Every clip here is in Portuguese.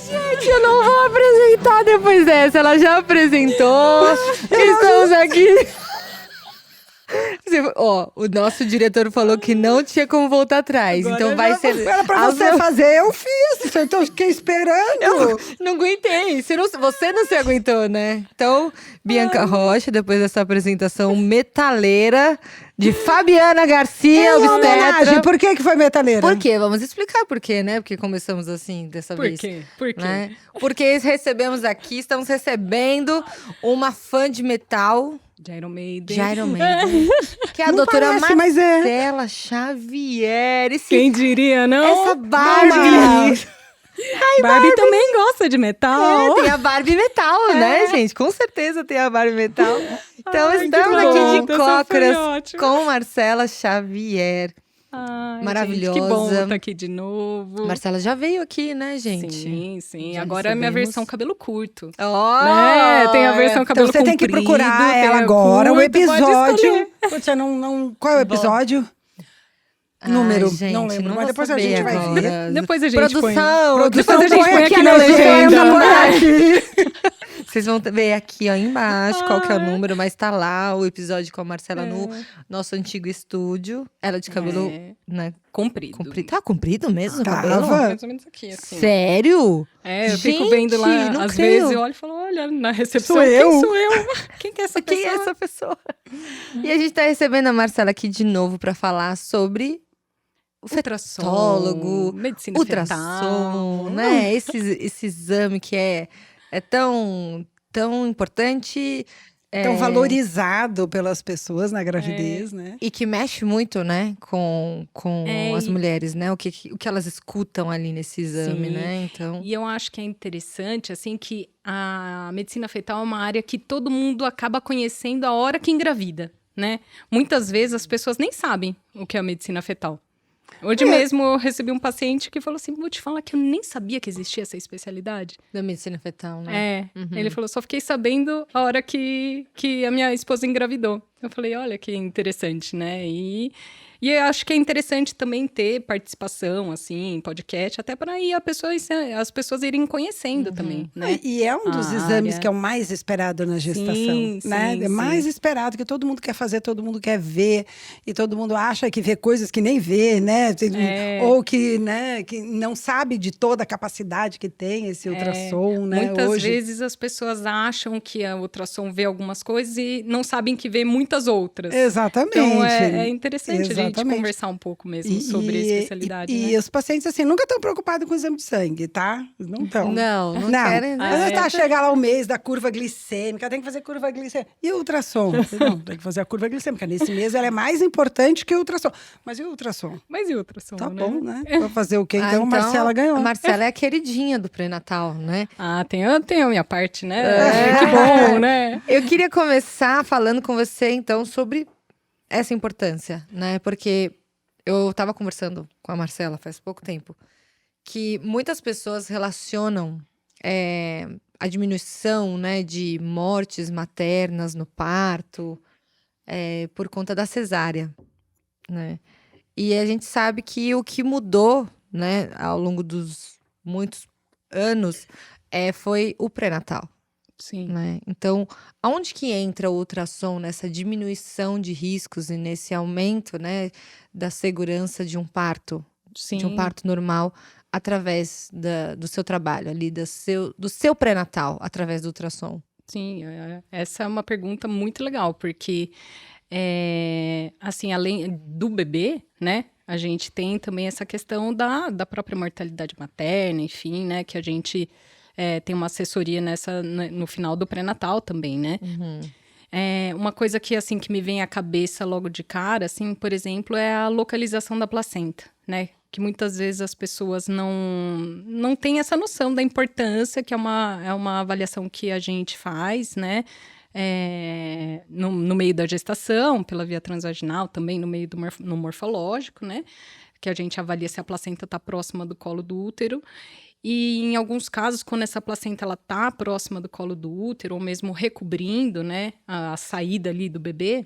Gente, eu não vou apresentar depois dessa. Ela já apresentou. Estamos aqui. Ó, o nosso diretor falou que não tinha como voltar atrás. Agora então vai ser. Era pra você fazer, eu fiz. Então eu fiquei esperando. Eu não aguentei. Você não se aguentou, né? Então, Bianca Rocha, depois dessa apresentação metaleira de Fabiana Garcia, obstetra. Por que foi metaleira? Por quê? Vamos explicar por quê, né? Porque começamos assim dessa vez. Por quê? Né? Porque estamos recebendo uma fã de metal. De Iron Maiden. Que é a Não doutora parece, mas é. Marcela Xavier. Quem diria, não? Essa Barbie. Barbie também gosta de metal. Tem a Barbie metal, né, gente? Com certeza tem a Barbie metal. Então Ai, estamos que aqui bom. de Essa foi cócoras ótima. com Marcela Xavier. Ai, Maravilhosa. Gente, que bom estar aqui de novo. Marcela já veio aqui, né, gente? Sim. Já Agora é a minha recebemos. versão cabelo curto. Oh, Né? Tem a versão cabelo Então você tem que comprido, procurar tem ela a agora, o curto, pode episódio. escolher. Você não. Qual é o episódio? Número, gente, não lembro, não mas vou depois a saber gente vai agora. ver. Depois a gente põe. Produção, Depois a gente põe põe aqui aqui na na legenda, põe legenda. aqui. Vocês vão ver aqui, ó, embaixo, qual que é o número, mas tá lá o episódio com a Marcela no nosso antigo estúdio. Ela de cabelo, né, Comprido. comprido. Tá comprido mesmo o Tava. cabelo? Mais ou menos aqui, assim. Sério? Eu Gente, fico vendo lá, não às creio. vezes eu olho e falo, olha, na recepção, Sou eu? quem sou eu? Quem que é essa Quem é pessoa? essa pessoa? E a gente tá recebendo a Marcela aqui de novo pra falar sobre o fetólogo, medicina ultrassom, fetal. né? Esse exame que é tão importante. Tão valorizado pelas pessoas na gravidez, né? E que mexe muito, né, com as E- mulheres, né? O que elas escutam ali nesse exame, Sim. né? Então, E eu acho que é interessante, assim, que a medicina fetal é uma área que todo mundo acaba conhecendo a hora que engravida, né? Muitas vezes as pessoas nem sabem o que é a medicina fetal. Hoje mesmo eu recebi um paciente que falou assim, vou te falar que eu nem sabia que existia essa especialidade. da medicina fetal, né? Ele falou, só fiquei sabendo a hora que a minha esposa engravidou. Eu falei, olha que interessante, né? E eu acho que é interessante também ter participação, assim, em podcast, até para aí as pessoas irem conhecendo também, né? E é um dos A exames área. que é o mais esperado na gestação, Sim, né? sim, É mais esperado, que todo mundo quer fazer, todo mundo quer ver, e todo mundo acha que vê coisas que nem vê, né? Ou que, né, que não sabe de toda a capacidade que tem esse ultrassom, né? Muitas Hoje. vezes as pessoas acham que a ultrassom vê algumas coisas e não sabem que vê muitas outras. Exatamente. Então é interessante a gente Exatamente. conversar um pouco mesmo sobre a especialidade. E né? os pacientes, assim, nunca estão preocupados com o exame de sangue, tá? Não estão. Não querem, né? Às vezes tá, chega lá o mês da curva glicêmica, tem que fazer curva glicêmica. E o ultrassom? Não, tem que fazer a curva glicêmica. Nesse mês ela é mais importante que o ultrassom. Mas e o ultrassom? Mas e ultrassom, Tá né? bom, né? Vou fazer o quê? Então, a Marcela ganhou. A Marcela é a queridinha do pré-natal, né? Ah, tem a minha parte, né? Que bom, né? Eu queria começar falando com você, então, sobre essa importância, né? Porque eu estava conversando com a Marcela faz pouco tempo, que muitas pessoas relacionam a diminuição, né, de mortes maternas no parto por conta da cesárea, né? E a gente sabe que o que mudou, né, ao longo dos muitos anos foi o pré-natal. Sim. Né? Então, aonde que entra o ultrassom nessa diminuição de riscos e nesse aumento, né, da segurança de um parto, Sim. de um parto normal, através do seu trabalho ali, do seu pré-natal, através do ultrassom? Sim, essa é uma pergunta muito legal, porque, assim, além do bebê, né, a gente tem também essa questão da própria mortalidade materna, enfim, né, que a gente tem uma assessoria no final do pré-natal também, né? Uma coisa que, assim, que me vem à cabeça logo de cara, assim, por exemplo, é a localização da placenta, né? Que muitas vezes as pessoas não têm essa noção da importância, que é uma avaliação que a gente faz, né? No meio da gestação, pela via transvaginal, também no meio no morfológico, né? Que a gente avalia se a placenta está próxima do colo do útero. E em alguns casos, quando essa placenta ela tá próxima do colo do útero, ou mesmo recobrindo, né, a saída ali do bebê,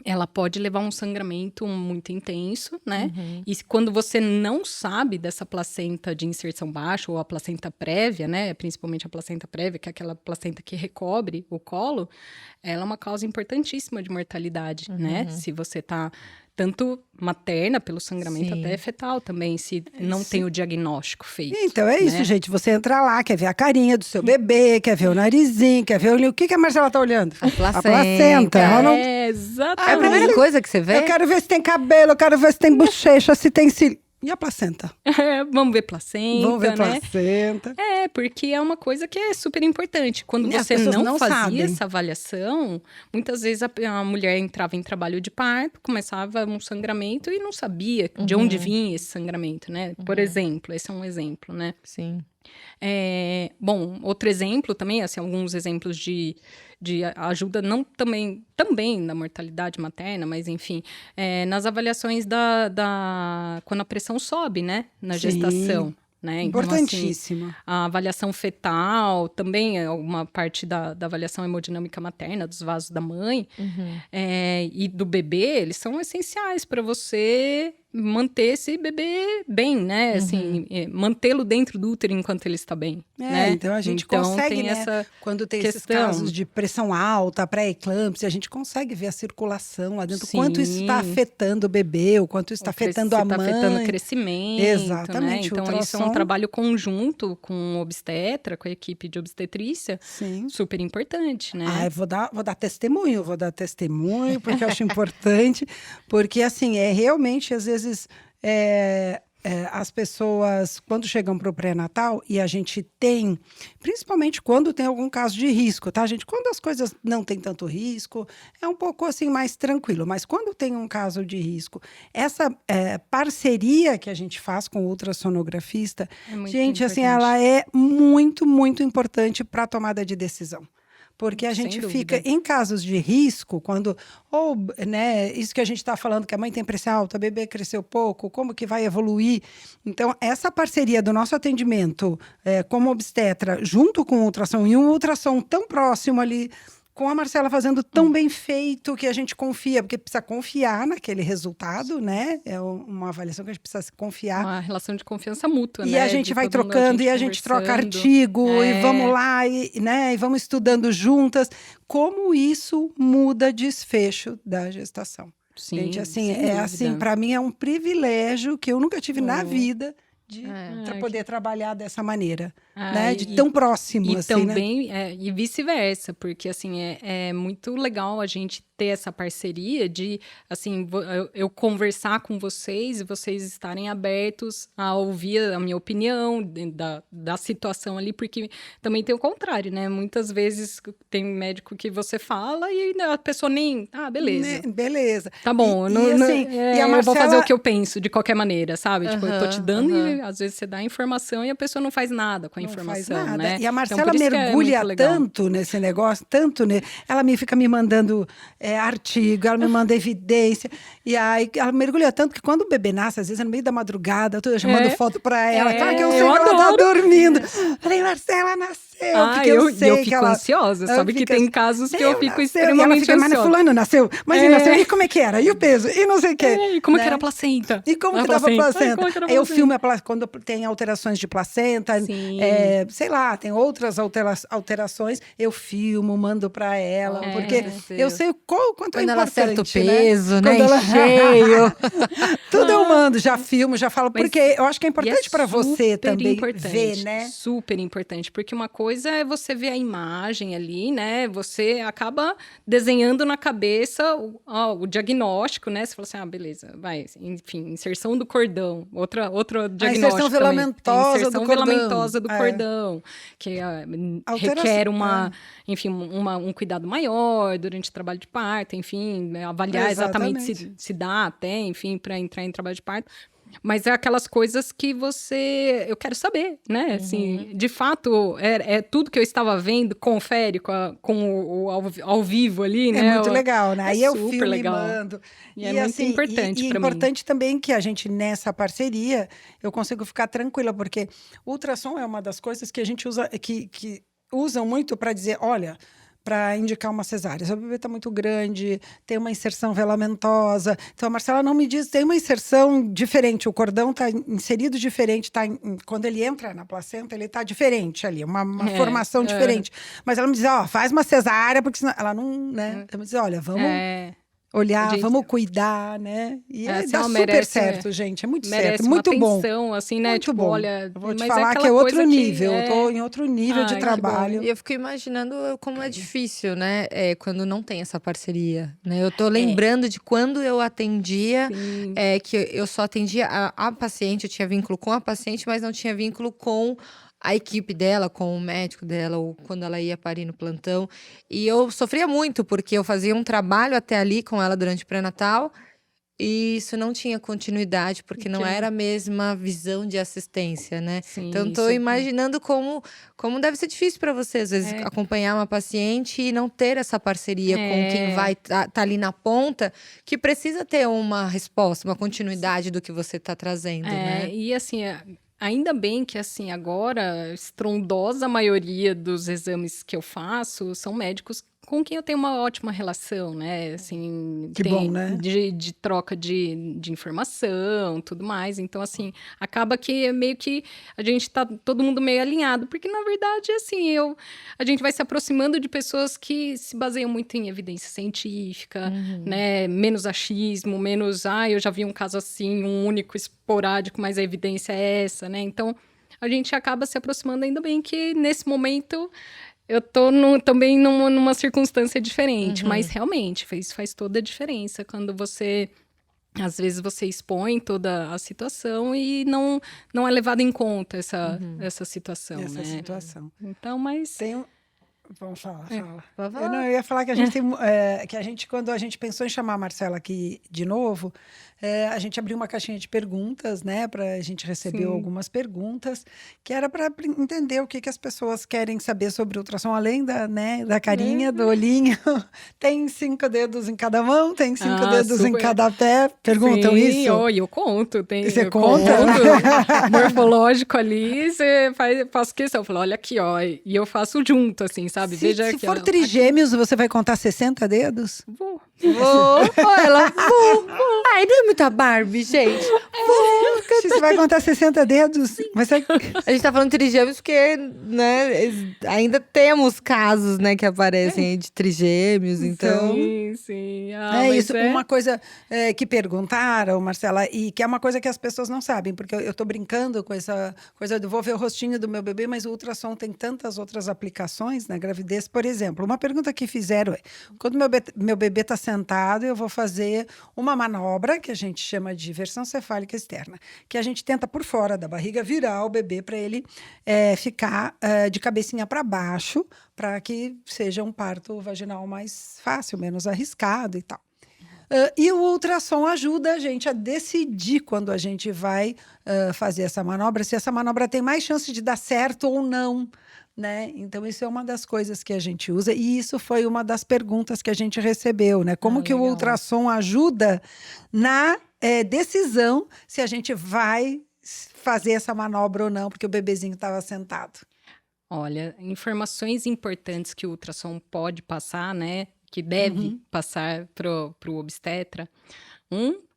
ela pode levar a um sangramento muito intenso, né? E quando você não sabe dessa placenta de inserção baixa ou a placenta prévia, né? Principalmente a placenta prévia, que é aquela placenta que recobre o colo, ela é uma causa importantíssima de mortalidade, né? Se você tá tanto materna, pelo sangramento, até fetal também, se não tem o diagnóstico feito. Então é isso, né? gente. Você entra lá, quer ver a carinha do seu bebê, quer ver o narizinho, quer ver o que a Marcela tá olhando? A placenta. Ela não... Exatamente. É a primeira coisa que você vê? Eu quero ver se tem cabelo, eu quero ver se tem bochecha, se tem cílio. E a placenta? Vamos ver placenta, Vamos ver né? placenta. Porque é uma coisa que é super importante. Quando E as você pessoas não não fazia sabem. essa avaliação, muitas vezes a mulher entrava em trabalho de parto, começava um sangramento e não sabia de onde vinha esse sangramento, né? Por exemplo, esse é um exemplo, né? Sim. Bom, outro exemplo também, assim, alguns exemplos de ajuda, não também na mortalidade materna, mas enfim, nas avaliações quando a pressão sobe, né, na gestação. Né? Então, Importantíssimo. assim, a avaliação fetal também é uma parte da avaliação hemodinâmica materna, dos vasos da mãe e do bebê, eles são essenciais para você manter esse bebê bem, né? Assim, mantê-lo dentro do útero enquanto ele está bem. Né? Então a gente então, consegue, tem né? essa Quando tem esses questão. casos de pressão alta, pré-eclâmpsia, a gente consegue ver a circulação lá dentro, Sim. quanto isso está afetando o bebê, o quanto isso está afetando a mãe. Está afetando o crescimento. Exatamente. Né? Então, isso é um trabalho conjunto com o obstetra, com a equipe de obstetrícia, super importante, né? Eu vou dar testemunho, porque eu acho importante, porque assim, realmente, às vezes, as pessoas, quando chegam para o pré-natal, e a gente tem, principalmente quando tem algum caso de risco, tá, gente? Quando as coisas não tem tanto risco, é um pouco assim mais tranquilo, mas quando tem um caso de risco, essa parceria que a gente faz com o ultrassonografista, gente, assim, ela é muito, muito importante para a tomada de decisão. Porque a gente fica em casos de risco, quando, né, isso que a gente está falando, que a mãe tem pressão alta, o bebê cresceu pouco, como que vai evoluir? Então, essa parceria do nosso atendimento como obstetra, junto com o ultrassom, e um ultrassom tão próximo ali, com a Marcela fazendo tão bem feito que a gente confia, porque precisa confiar naquele resultado, né? É uma avaliação que a gente precisa confiar. Uma relação de confiança mútua, e né? A gente vai trocando, e a gente troca artigo, e vamos lá, né? E vamos estudando juntas. Como isso muda desfecho da gestação. Sim, gente, assim, para mim é um privilégio que eu nunca tive na vida para poder trabalhar dessa maneira, né? De tão próximo, e assim, também, né? E vice-versa, porque, assim, é muito legal a gente ter essa parceria de, assim, eu conversar com vocês e vocês estarem abertos a ouvir a minha opinião da situação ali, porque também tem o contrário, né? Muitas vezes tem médico que você fala e a pessoa nem... beleza. Beleza. Tá bom, eu vou fazer o que eu penso, de qualquer maneira, sabe? Tipo, eu tô te dando e às vezes você dá a informação e a pessoa não faz nada com a informação, né? E a Marcela mergulha tanto nesse negócio, ela fica me mandando artigo, ela me manda evidência, e aí ela mergulha tanto que quando o bebê nasce, às vezes é no meio da madrugada, eu tô chamando foto pra ela, claro que eu sei que ela tá dormindo. Falei, Marcela, nasceu, porque eu sei eu que fico ansiosa, sabe que tem casos que eu fico extremamente ansiosa. Mas fulano nasceu, imagina, nasceu, e como é que era? E o peso? E não sei o quê. E como que era a placenta? E como que dava a placenta? Aí eu filmo quando tem alterações de placenta, sei lá, tem outras alterações, eu filmo, mando pra ela, porque eu sei o quanto quando é ela importante, acerta o peso, né? Quando ela... cheio. Tudo eu mando, já filmo, já falo, porque eu acho que é importante para você também ver, né? Super importante, porque uma coisa é você ver a imagem ali, né? Você acaba desenhando na cabeça o diagnóstico, né? Você fala assim, beleza, vai, enfim, inserção do cordão, outro diagnóstico. A inserção filamentosa do cordão, que requer um cuidado maior durante o trabalho de parto, enfim, avaliar exatamente se dá até, enfim, para entrar em trabalho de parto. Mas é aquelas coisas que eu quero saber, né? Assim, de fato, é tudo que eu estava vendo, confere com o ao vivo ali, né? É muito legal, né? Aí eu filmo legal. E mando. E é muito importante para mim. É importante também que a gente, nessa parceria, eu consigo ficar tranquila, porque ultrassom é uma das coisas que a gente usa, que usam muito para dizer, olha... para indicar uma cesárea. Se o bebê está muito grande, tem uma inserção velamentosa. Então, a Marcela não me diz, tem uma inserção diferente, o cordão está inserido diferente, quando ele entra na placenta, ele está diferente ali, uma formação diferente. Mas ela me diz, faz uma cesárea, porque senão ela não, né? Ela me diz, olha, vamos olhar, vamos cuidar, né? E dá super certo, gente. É muito certo, muito bom. Atenção, assim, né? Muito tipo, bom. olha, eu vou te falar que é outro nível. Eu tô em outro nível de trabalho. E eu fico imaginando como é difícil, né? Quando não tem essa parceria, né? Eu tô lembrando de quando eu atendia, que eu só atendia a paciente, eu tinha vínculo com a paciente, mas não tinha vínculo com a equipe dela, com o médico dela, ou quando ela ia parir no plantão. E eu sofria muito, porque eu fazia um trabalho até ali com ela durante o pré-natal, e isso não tinha continuidade, porque não era a mesma visão de assistência, né? Sim, então, estou imaginando como deve ser difícil para você, às vezes, acompanhar uma paciente e não ter essa parceria com quem vai tá ali na ponta, que precisa ter uma resposta, uma continuidade do que você está trazendo, né? E assim... Ainda bem que, assim, agora, a estrondosa maioria dos exames que eu faço são médicos com quem eu tenho uma ótima relação, né? Assim, que bom, né? De troca de informação, tudo mais. Então, assim, acaba que é meio que a gente tá todo mundo meio alinhado. Porque, na verdade, assim, a gente vai se aproximando de pessoas que se baseiam muito em evidência científica, né? Menos achismo, menos, eu já vi um caso assim, um único, esporádico, mas a evidência é essa, né? Então, a gente acaba se aproximando, ainda bem que, nesse momento... Eu tô também numa circunstância diferente, mas realmente isso faz toda a diferença quando você, às vezes você expõe toda a situação e não é levado em conta essa situação, né? Essa situação. Então, mas... Vamos falar, fala. Eu ia falar que a gente quando a gente pensou em chamar a Marcela aqui de novo, a gente abriu uma caixinha de perguntas, né? A gente recebeu algumas perguntas, que era para entender o que as pessoas querem saber sobre ultrassom, além da carinha, do olhinho. Tem 5 dedos em cada mão, tem 5 dedos em cada pé. Perguntam isso? Eu conto. Você conta? Morfológico ali, faço questão. Eu falo, olha aqui, ó. E eu faço junto, assim, sabe? Veja se for trigêmeos, você vai contar 60 dedos? Vou. Ela, Ai, não é muita Barbie, gente. Você vai contar 60 dedos? A gente tá falando de trigêmeos porque, né, ainda temos casos, né, que aparecem aí de trigêmeos, então... Sim. Isso. Uma coisa que perguntaram, Marcela, e que é uma coisa que as pessoas não sabem, porque eu tô brincando com essa coisa de vou ver o rostinho do meu bebê, mas o ultrassom tem tantas outras aplicações na gravidez. Por exemplo, uma pergunta que fizeram quando meu bebê tá sentado, eu vou fazer uma manobra que a gente chama de versão cefálica externa, que a gente tenta por fora da barriga virar o bebê para ele ficar de cabecinha para baixo, para que seja um parto vaginal mais fácil, menos arriscado e tal. E o ultrassom ajuda a gente a decidir quando a gente vai fazer essa manobra, se essa manobra tem mais chance de dar certo ou não, né? Então, isso é uma das coisas que a gente usa, e isso foi uma das perguntas que a gente recebeu, né? Como que o ultrassom ajuda na decisão se a gente vai fazer essa manobra ou não, porque o bebezinho estava sentado. Olha, informações importantes que o ultrassom pode passar, né? Que deve passar pro obstetra.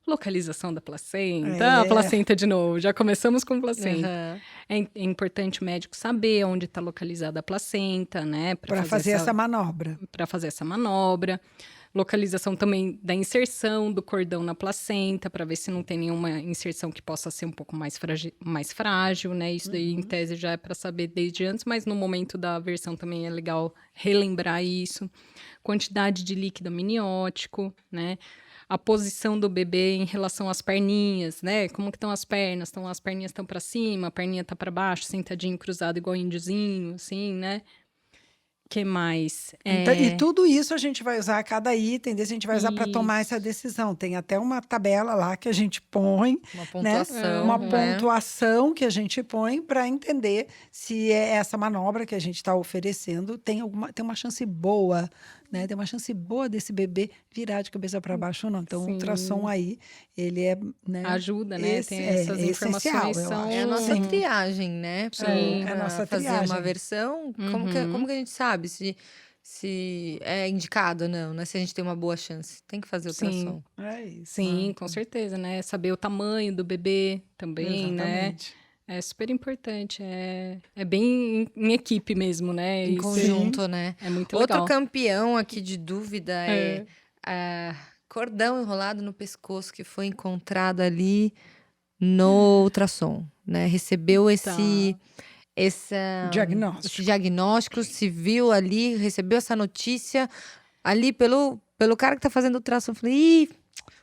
Localização da placenta. A placenta de novo, já começamos com placenta. É importante o médico saber onde está localizada a placenta, né? Para fazer essa manobra. Para fazer essa manobra. Localização também da inserção do cordão na placenta, para ver se não tem nenhuma inserção que possa ser um pouco mais frágil, né? Isso daí, em tese, já é para saber desde antes, mas no momento da aversão também é legal relembrar isso. Quantidade de líquido amniótico, né? A posição do bebê em relação às perninhas, né? Como que estão as pernas? As perninhas estão para cima, a perninha está para baixo, sentadinho, cruzado, igual índiozinho, assim, né? Que mais? E tudo isso a gente vai usar, cada item desse a gente vai usar para tomar essa decisão. Tem até uma tabela lá que a gente põe, uma pontuação, uma pontuação que a gente põe para entender se essa manobra que a gente está oferecendo tem uma chance boa, né? Tem uma chance boa desse bebê virar de cabeça para baixo ou não. Então, o ultrassom aí, ele né? Ajuda, né? Tem essas informações. É a nossa triagem, né? Sim. Pra fazer uma versão. Como que a gente sabe se se é indicado ou não, né? Se a gente tem uma boa chance. Tem que fazer ultrassom. É isso. Sim, com certeza, né? Saber o tamanho do bebê também, né? Exatamente. É super importante. É bem em equipe mesmo, né? Em Isso conjunto, né? é muito Outro legal. campeão aqui de dúvida é cordão enrolado no pescoço que foi encontrado ali no ultrassom, né? Recebeu esse Diagnóstico. diagnóstico, se viu ali, recebeu essa notícia ali pelo cara que tá fazendo o ultrassom. Eu falei, ih,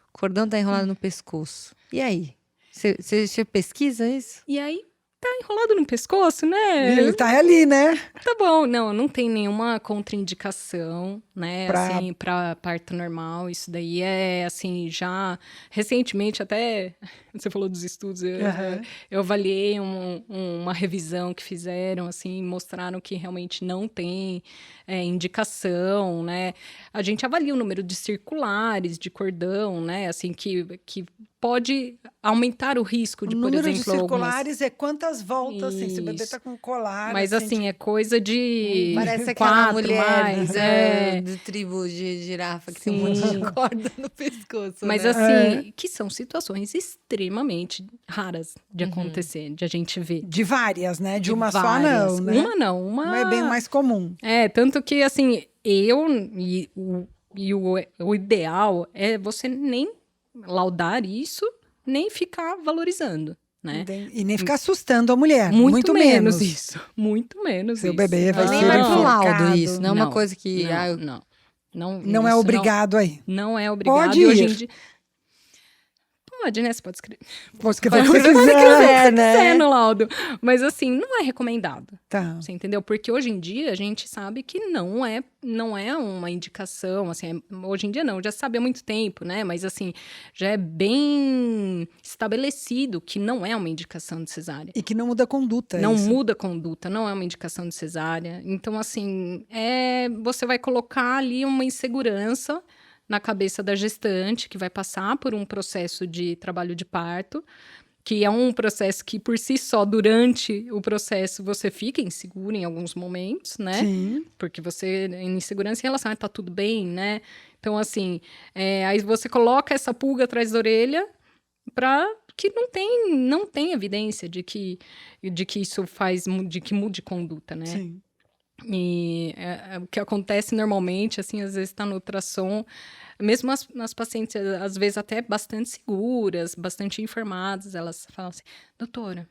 o cordão tá enrolado no pescoço. E aí? Você pesquisa isso? E aí, tá enrolado no pescoço, né? Ele tá ali, né? Tá bom, não tem nenhuma contraindicação, né, Pra- assim, pra parto normal. Isso daí é, assim, já recentemente até, você falou dos estudos, Aham. eu avaliei uma revisão que fizeram, assim, mostraram que realmente não tem indicação, né. A gente avalia o número de circulares, de cordão, né, assim, que pode aumentar o risco de, O por número exemplo, de circulares é quantas voltas, assim, se o bebê Isso. tá com colar. Mas assim, é coisa de Parece aquela 4 mulher mais, do tribo de girafa que tem um monte Sim. de corda no pescoço, Mas né? assim, que são situações extremamente raras de Uhum. acontecer, de a gente ver. De várias, né? De uma várias. só não, né? Uma não, Uma é bem mais comum. tanto que assim, o ideal é você nem laudar isso, nem ficar valorizando, né? E nem ficar assustando a mulher. Muito menos menos isso. Muito menos Seu isso. bebê vai Nem ser vai pro laudo enforcado. isso, não é uma coisa que... Não é obrigado aí. Não é obrigado. Pode E hoje ir. em dia... Pode, né? Você pode escrever Pode escrever o que Pode você escrever o que quiser. quiser, né? quiser no laudo. Mas assim, não é recomendado. Tá. Você entendeu? Porque hoje em dia a gente sabe que não é uma indicação, assim, hoje em dia não, já sabe há muito tempo, né? Mas assim, já é bem estabelecido que não é uma indicação de cesárea. E que não muda a conduta. Não isso. muda a conduta, não é uma indicação de cesárea. Então, assim, você vai colocar ali uma insegurança na cabeça da gestante, que vai passar por um processo de trabalho de parto, que é um processo que, por si só, durante o processo, você fica inseguro em alguns momentos, né? Sim. Porque você, em insegurança em relação a tá tudo bem, né? Então, assim, aí você coloca essa pulga atrás da orelha para que não tem evidência de que isso de que mude conduta, né? Sim. E o que acontece normalmente, assim, às vezes está no ultrassom, mesmo as pacientes, às vezes até bastante seguras, bastante informadas, elas falam assim, doutora,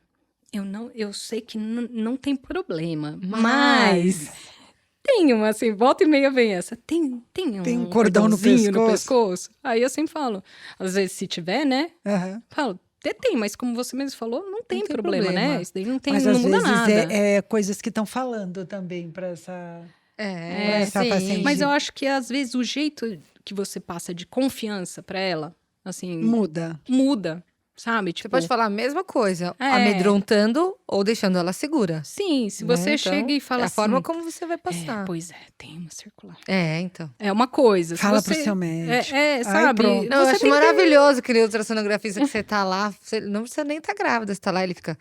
eu sei que não tem problema, mas tem uma, assim, volta e meia vem essa, tem um cordão no cordãozinho no pescoço? pescoço? Aí eu sempre falo, às vezes se tiver, né, Aham. falo, até tem, mas como você mesmo falou, não tem tem problema, problema. né? Isso daí Mas não às muda vezes nada. é coisas que estão falando também para essa. essa sim. paciente. Mas eu acho que, às vezes, o jeito que você passa de confiança pra ela, assim, Muda. sabe? Você Tipo, pode falar a mesma coisa, É. amedrontando ou deixando ela segura. sim, se né? você Então, chega e fala é a assim... forma como você vai passar. Pois é, tem uma circular. Então. É uma coisa. Se Fala você, pro seu médico. Sabe? Ai, pronto. Não, eu Você acho tem que ter- maravilhoso aquele ultrassonografista que você tá lá, você não precisa nem estar grávida, você tá lá, ele fica...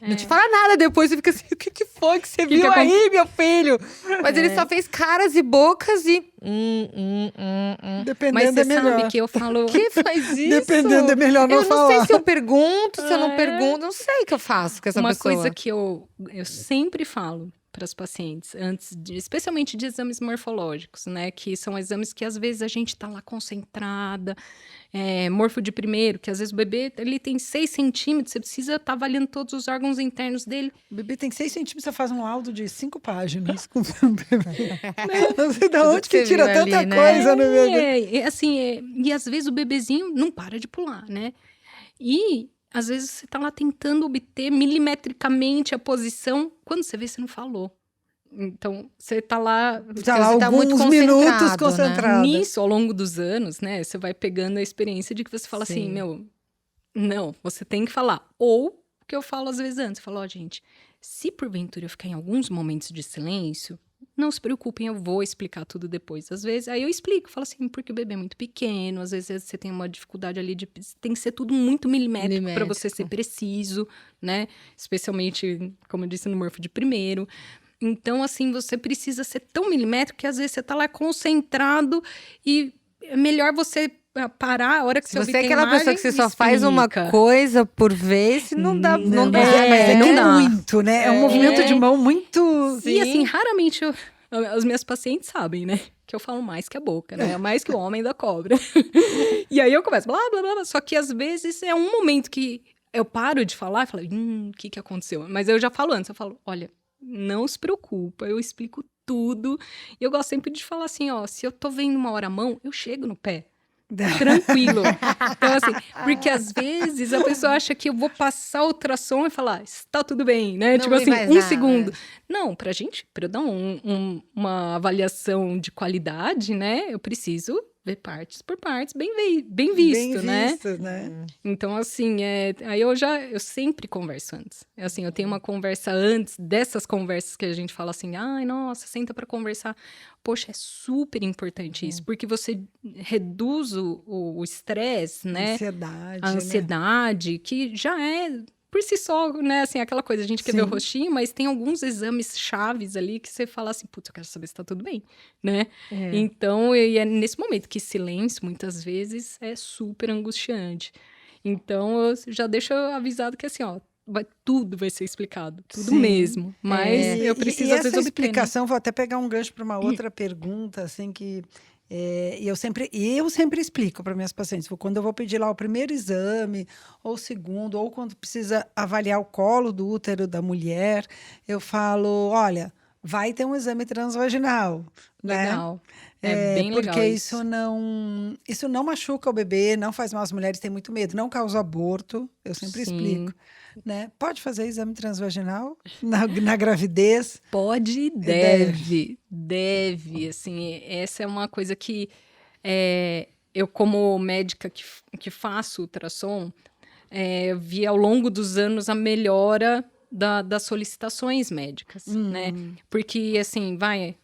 Não te fala nada depois, você fica assim, o que foi que você viu que aí, meu filho? Mas ele só fez caras e bocas e... Dependendo Mas você é melhor. sabe que eu falo... Que faz isso? Dependendo é melhor não Eu não falar. sei se eu pergunto, se eu não pergunto, não sei o que eu faço com essa Uma pessoa. coisa que eu sempre falo para as pacientes, especialmente de exames morfológicos, né? Que são exames que às vezes a gente está lá concentrada, morfo de primeiro, que às vezes o bebê ele tem 6 centímetros, você precisa estar avaliando todos os órgãos internos dele. O bebê tem 6 centímetros, você faz um laudo de 5 páginas. Com o bebê. Não sei de onde que você tira viu tanta ali, né? coisa no bebê. E às vezes o bebezinho não para de pular, né? E às vezes você tá lá tentando obter milimetricamente a posição, quando você vê, você não falou. Então, você tá lá... Tá lá você tá muito alguns minutos concentrado, né? concentrada. Nisso, ao longo dos anos, né? Você vai pegando a experiência de que você fala assim, Sim. meu... Não, você tem que falar. Ou, o que eu falo às vezes antes, eu falo, gente, se porventura eu ficar em alguns momentos de silêncio, não se preocupem, eu vou explicar tudo depois. Às vezes, aí eu explico, falo assim, porque o bebê é muito pequeno, às vezes você tem uma dificuldade ali de... Tem que ser tudo muito milimétrico para você ser preciso, né? Especialmente, como eu disse, no morfo de primeiro. Então, assim, você precisa ser tão milimétrico que às vezes você tá lá concentrado e é melhor você parar a hora que Se você ouvir você é a aquela imagem, pessoa que você me só faz uma explica. coisa por vez, não dá. Não dá. Mas é que não é dá. muito, né? É um movimento de mão muito... E assim, raramente as minhas pacientes sabem, né? Que eu falo mais que a boca, né? Mais que o homem da cobra. E aí eu começo, blá, blá, blá. Só que às vezes é um momento que eu paro de falar e falo, o que aconteceu? Mas eu já falo antes, eu falo, olha, não se preocupa, eu explico tudo. E eu gosto sempre de falar assim, ó, se eu tô vendo uma hora a mão, eu chego no pé. Tranquilo. Então, assim, porque às vezes a pessoa acha que eu vou passar o ultrassom e falar, está tudo bem, né? Não tipo vi assim, mais um nada. segundo. Não, pra eu dar uma avaliação de qualidade, né? Eu preciso ver partes por partes, bem visto, né? visto, né? Então, assim, aí eu sempre converso antes. Assim, eu tenho uma conversa antes dessas conversas que a gente fala assim, ai, nossa, senta pra conversar. Poxa, é super importante isso, porque você reduz o estresse, né? Ansiedade, A ansiedade, que já é por si só, né? Assim, aquela coisa, a gente quer ver o rostinho, mas tem alguns exames chaves ali que você fala assim, putz, eu quero saber se tá tudo bem, né? Então, e é nesse momento que silêncio, muitas vezes, é super angustiante. Então, eu já deixo avisado que assim, ó, tudo vai ser explicado, tudo mesmo. Mas eu preciso, às vezes, essa obter, né? explicação, vou até pegar um gancho para uma outra pergunta, assim, que eu sempre explico para minhas pacientes. Quando eu vou pedir lá o primeiro exame, ou o segundo, ou quando precisa avaliar o colo do útero da mulher, eu falo, olha, vai ter um exame transvaginal, né? Legal. É bem legal porque isso. isso não machuca o bebê, não faz mal. As mulheres têm muito medo, não causa aborto, eu sempre explico. Né? Pode fazer exame transvaginal na gravidez? Pode e deve. Assim, essa é uma coisa que eu, como médica que faço ultrassom, vi ao longo dos anos a melhora das solicitações médicas, né? Porque, assim,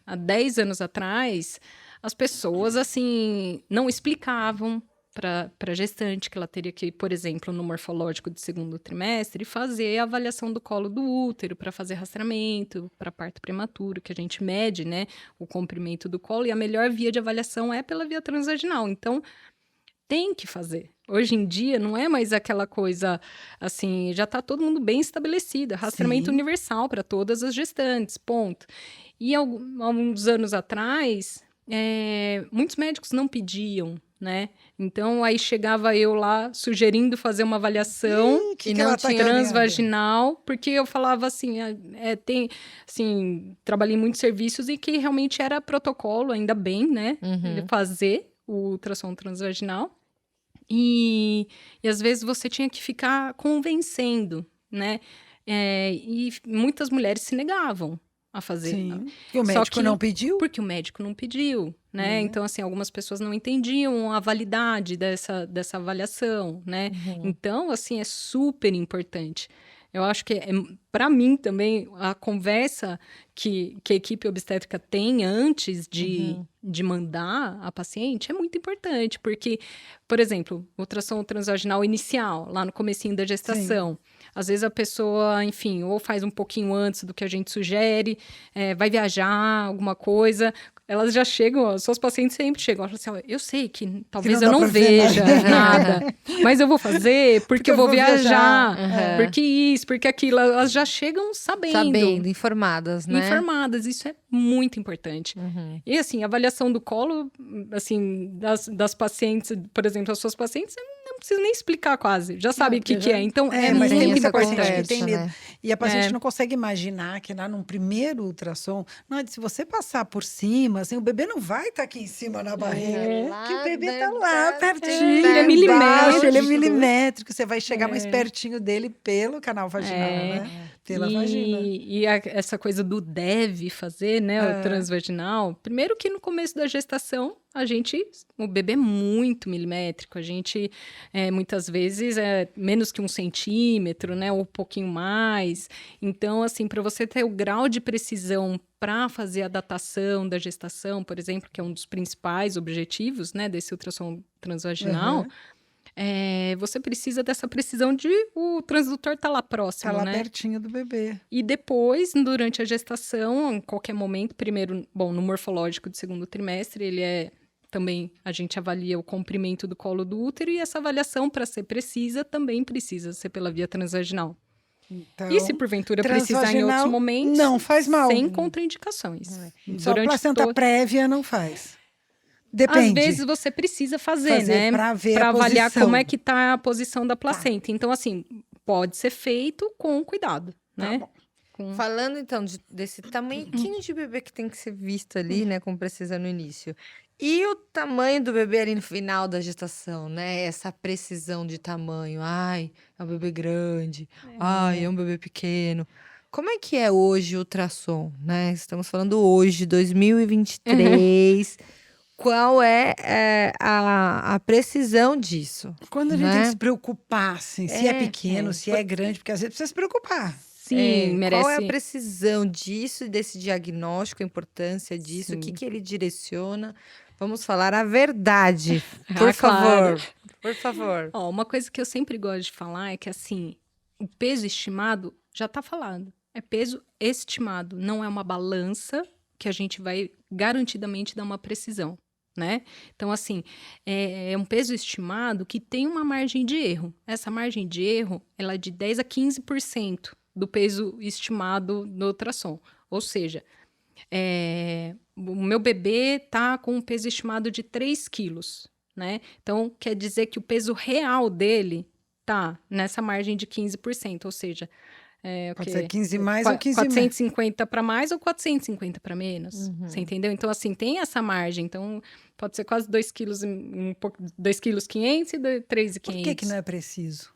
há 10 anos atrás, as pessoas, assim, não explicavam para gestante que ela teria que, por exemplo, no morfológico de segundo trimestre, fazer a avaliação do colo do útero para fazer rastreamento, para parto prematuro, que a gente mede, né, o comprimento do colo, e a melhor via de avaliação é pela via transvaginal. Então, tem que fazer. Hoje em dia, não é mais aquela coisa, assim, já está todo mundo bem estabelecido, rastreamento universal para todas as gestantes, ponto. E há alguns anos atrás, muitos médicos não pediam, né? Então, aí chegava eu lá sugerindo fazer uma avaliação que e ela não tá tinha querendo? transvaginal, porque eu falava assim, trabalhei em muitos serviços e que realmente era protocolo, ainda bem, né? Fazer o ultrassom transvaginal. E às vezes você tinha que ficar convencendo, né? E muitas mulheres se negavam a fazer. Sim. E o médico não pediu? Porque o médico não pediu, né? Então, assim, algumas pessoas não entendiam a validade dessa avaliação, né? Então, assim, é super importante. Eu acho que, para mim também, a conversa que a equipe obstétrica tem antes de mandar a paciente é muito importante, porque, por exemplo, ultrassom transvaginal inicial, lá no comecinho da gestação, às vezes a pessoa, enfim, ou faz um pouquinho antes do que a gente sugere, vai viajar, alguma coisa, elas já chegam, as suas pacientes sempre chegam, assim, eu sei que talvez eu não veja nada, mas eu vou fazer porque eu vou viajar, porque isso, porque aquilo, elas já chegam sabendo, informadas, né? Informadas, isso é muito importante. E assim, a avaliação do colo, assim, das pacientes, por exemplo, as suas pacientes, não preciso nem explicar quase, já sabe o que é. Então, mas tem muito muita importante. paciente que tem medo. Né? E a paciente não consegue imaginar que lá num primeiro ultrassom, se você passar por cima, assim, o bebê não vai estar aqui em cima na barriga. Que o bebê está lá, pertinho, ele é milimétrico. ele é milimétrico. Você vai chegar mais pertinho dele pelo canal vaginal, né? Pela vagina. E essa coisa do deve fazer, né, o transvaginal, primeiro que no começo da gestação, o bebê é muito milimétrico, a gente muitas vezes é menos que 1 centímetro, né, ou um pouquinho mais. Então, assim, para você ter o grau de precisão para fazer a datação da gestação, por exemplo, que é um dos principais objetivos, né, desse ultrassom transvaginal, você precisa dessa precisão de o transdutor tá lá próximo, Tá lá né? pertinho do bebê. E depois, durante a gestação, em qualquer momento, primeiro, bom, no morfológico do segundo trimestre, também a gente avalia o comprimento do colo do útero e essa avaliação, para ser precisa, também precisa ser pela via transvaginal. Então, E se porventura precisar em outros transvaginal momentos, não faz mal. sem contraindicações. Só placenta prévia não faz. Às Depende. vezes você precisa fazer, né? Para ver Para a avaliar posição. como é que tá a posição da placenta. Então, assim, pode ser feito com cuidado, né? bom. Falando, então, desse tamanhinho de bebê que tem que ser visto ali, né? Com precisão no início. E o tamanho do bebê ali no final da gestação, né? Essa precisão de tamanho. Ai, é um bebê grande. Ai, é um bebê pequeno. Como é que é hoje o ultrassom, né? Estamos falando hoje, 2023. Qual é, a precisão disso? Quando a gente tem que se preocupar, assim, se é pequeno, se é grande, porque às vezes precisa se preocupar. Sim, merece. Qual é a precisão disso, desse diagnóstico, a importância disso, o que ele direciona? Vamos falar a verdade, por favor. Claro. Por favor. Uma coisa que eu sempre gosto de falar é que, assim, o peso estimado já tá falado. É peso estimado, não é uma balança que a gente vai garantidamente dar uma precisão, né? Então, assim, é um peso estimado que tem uma margem de erro. Essa margem de erro, ela é de 10 a 15% do peso estimado no ultrassom. Ou seja, o meu bebê tá com um peso estimado de 3 quilos, né? Então, quer dizer que o peso real dele tá nessa margem de 15%, ou seja... Pode ser 15 mais ou 15 menos. 450 para mais ou 450 para menos. Você entendeu? Então, assim, tem essa margem. Então, pode ser quase 2 quilos, 2 quilos 500 e 3,500. Por que não é preciso?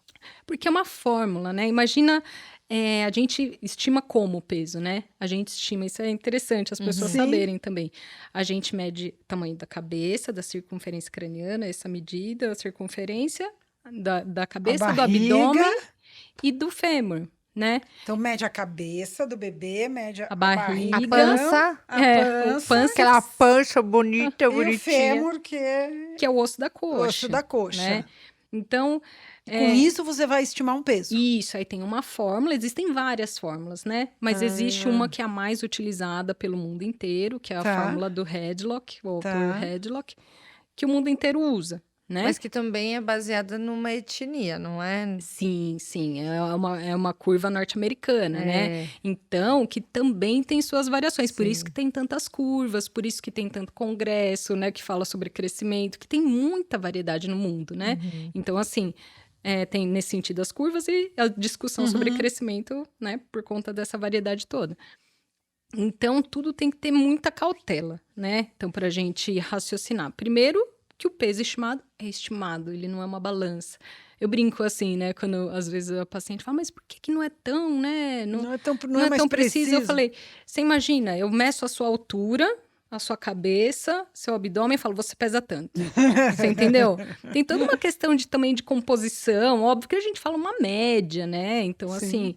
Porque é uma fórmula, né? Imagina, a gente estima como o peso, né? A gente estima, isso é interessante as pessoas saberem também. A gente mede o tamanho da cabeça, da circunferência craniana, essa medida, a circunferência da cabeça, do abdômen e do fêmur. Né? Então, mede a cabeça do bebê, mede a barriga, a pança, o pança, aquela pança bonita, e bonitinha. o fêmur, que é o osso da coxa. O osso da coxa. Né? Então, com isso você vai estimar um peso. Isso, aí tem uma fórmula, existem várias fórmulas, né? Mas existe uma que é a mais utilizada pelo mundo inteiro, que é a fórmula do Hedlock, o autor Hedlock, que o mundo inteiro usa. Né? Mas que também é baseada numa etnia, não é? Sim, é uma curva norte-americana, né? Então, que também tem suas variações, por isso que tem tantas curvas, por isso que tem tanto congresso, né, que fala sobre crescimento, que tem muita variedade no mundo, né? Então, assim, tem nesse sentido as curvas e a discussão sobre crescimento, né, por conta dessa variedade toda. Então, tudo tem que ter muita cautela, né? Então, para a gente raciocinar. Primeiro, que o peso estimado é estimado, ele não é uma balança. Eu brinco assim, né, quando às vezes a paciente fala, mas por que não é tão, né? Não é tão preciso. Eu falei, você imagina, eu meço a sua altura, a sua cabeça, seu abdômen e falo, você pesa tanto. Você entendeu? Tem toda uma questão também de composição, óbvio que a gente fala uma média, né? Então, assim,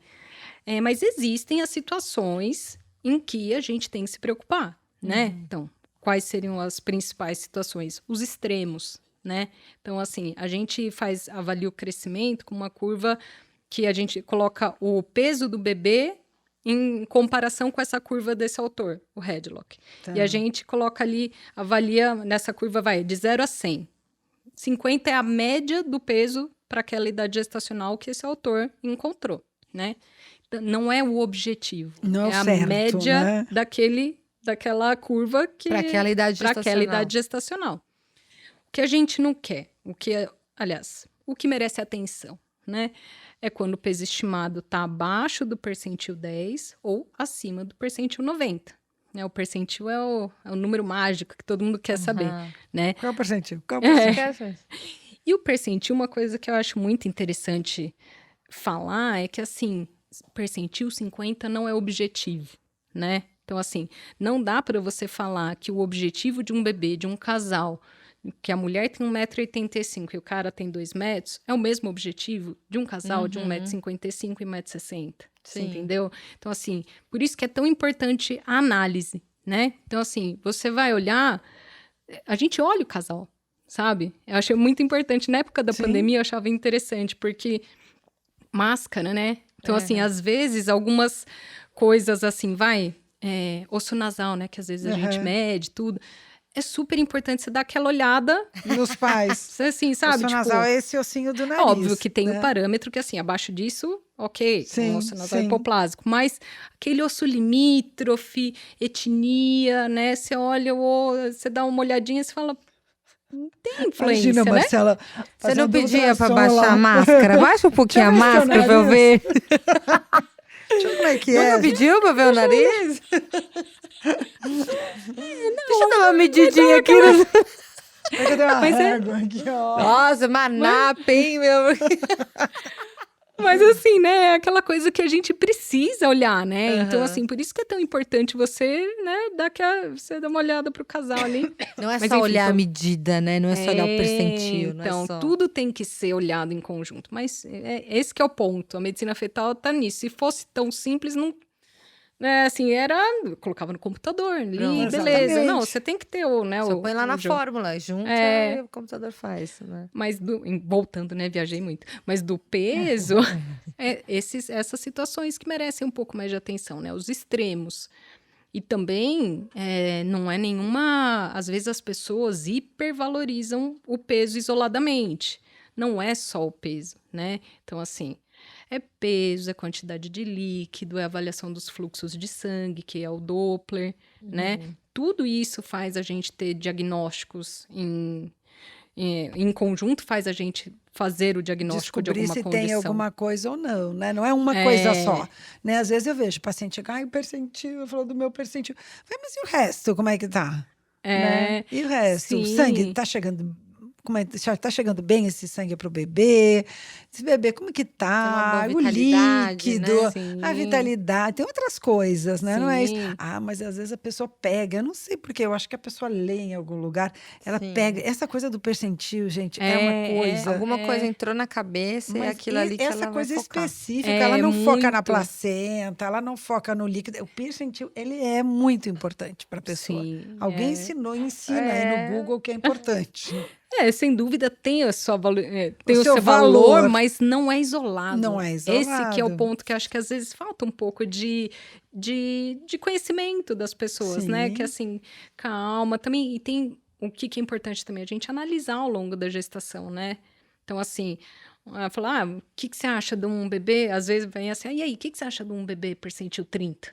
mas existem as situações em que a gente tem que se preocupar, né? Então, quais seriam as principais situações? Os extremos, né? Então, assim, a gente avalia o crescimento com uma curva que a gente coloca o peso do bebê em comparação com essa curva desse autor, o Hedlock. E a gente coloca ali, avalia, nessa curva vai de 0 a 100. 50 é a média do peso para aquela idade gestacional que esse autor encontrou, né? Então, não é o objetivo. Não é a certo, média, né? daquela curva que para aquela idade gestacional. O que a gente não quer, o que merece atenção, né? É quando o peso estimado está abaixo do percentil 10 ou acima do percentil 90. Né? O percentil é o número mágico que todo mundo quer saber, né? Qual é o percentil? E o percentil, uma coisa que eu acho muito interessante falar é que, assim, percentil 50 não é objetivo, né? Então, assim, não dá para você falar que o objetivo de um bebê, de um casal, que a mulher tem 1,85 m e o cara tem 2 metros, é o mesmo objetivo de um casal de 1,55 m e 1,60 m. Você entendeu? Então, assim, por isso que é tão importante a análise, né? Então, assim, você vai olhar... A gente olha o casal, sabe? Eu achei muito importante. Na época da pandemia, eu achava interessante, porque máscara, né? Então, assim, às vezes, algumas coisas assim, osso nasal, né? Que às vezes a gente mede, tudo. É super importante você dar aquela olhada. Nos pais. Assim, sabe? Osso nasal é esse ossinho do nariz. Óbvio que tem o parâmetro que, assim, abaixo disso, ok, um osso nasal hipoplásico. Mas aquele osso limítrofe, etnia, né? Você olha, você dá uma olhadinha e você fala... Tem influência, Imagina, né? Marcela. Você não pedia pra baixar a máscara? Baixa um pouquinho a máscara pra eu ver. Deixa eu ver como é que é. Nunca pediu pra ver o nariz? Deixa eu dar uma medidinha aqui. Cadê uma régua aqui, ó? Nossa, manapa, hein, meu? Mas assim, né, é aquela coisa que a gente precisa olhar, né? Então, assim, por isso que é tão importante você, né, você dar uma olhada pro casal ali. Não é Mas, só enfim, olhar a medida, né? Não é só olhar o percentil, não então, é só... tudo tem que ser olhado em conjunto. Mas esse que é o ponto. A medicina fetal tá nisso. Se fosse tão simples, não... assim, colocava no computador ali, Pronto, beleza. exatamente. Não, você tem que ter né, Só põe lá na fórmula, junta e o computador faz, né? Mas, voltando, né, viajei muito. Mas do peso, essas situações que merecem um pouco mais de atenção, né? Os extremos. E também, não é nenhuma... Às vezes as pessoas hipervalorizam o peso isoladamente. Não é só o peso, né? Então, assim... É peso, é quantidade de líquido, é avaliação dos fluxos de sangue, que é o Doppler, né? Tudo isso faz a gente ter diagnósticos em conjunto, faz a gente fazer o diagnóstico de alguma condição. Descobrir se tem alguma coisa ou não, né? Não é uma coisa só, né? Às vezes eu vejo paciente, percentil, eu falo do meu percentil. Mas e o resto, como é que tá? Né? E o resto? O sangue tá chegando... tá chegando bem esse sangue para o bebê? Esse bebê, como que tá? O líquido, né? A vitalidade. Tem outras coisas, né? Sim. Não é isso. Mas às vezes a pessoa pega. Eu não sei porque. Eu acho que a pessoa lê em algum lugar. Ela pega. Essa coisa do percentil, gente, é uma coisa. Alguma coisa entrou na cabeça e aquilo ali que ela vai focar. Essa coisa específica, ela não foca na placenta, ela não foca no líquido. O percentil, ele é muito importante para a pessoa. Sim, Alguém ensina aí no Google que é importante. Sem dúvida tem o seu valor, mas não é isolado. Não é isolado. Esse que é o ponto que eu acho que às vezes falta um pouco de conhecimento das pessoas, né? Que assim, calma, também, e tem o que é importante também, a gente analisar ao longo da gestação, né? Então, assim, falar, o que você acha de um bebê? Às vezes vem assim, e aí, o que você acha de um bebê percentil 30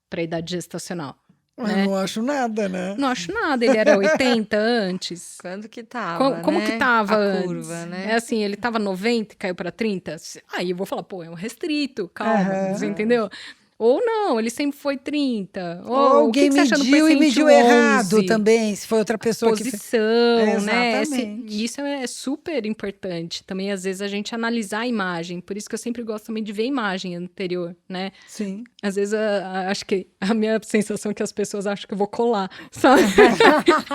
para a idade gestacional? Né? Não acho nada, né? Não acho nada. Ele era 80 antes. Quando que tava, Como que tava antes? Curva, né? É assim, ele tava 90 e caiu para 30. Aí eu vou falar, é um restrito, calma, você entendeu? Ou não, ele sempre foi 30. Ou alguém mediu e mediu errado também, se foi outra pessoa posição, né? Isso é super importante. Também, às vezes, a gente analisar a imagem. Por isso que eu sempre gosto também de ver a imagem anterior, né? Sim. Às vezes, acho que a minha sensação é que as pessoas acham que eu vou colar, sabe?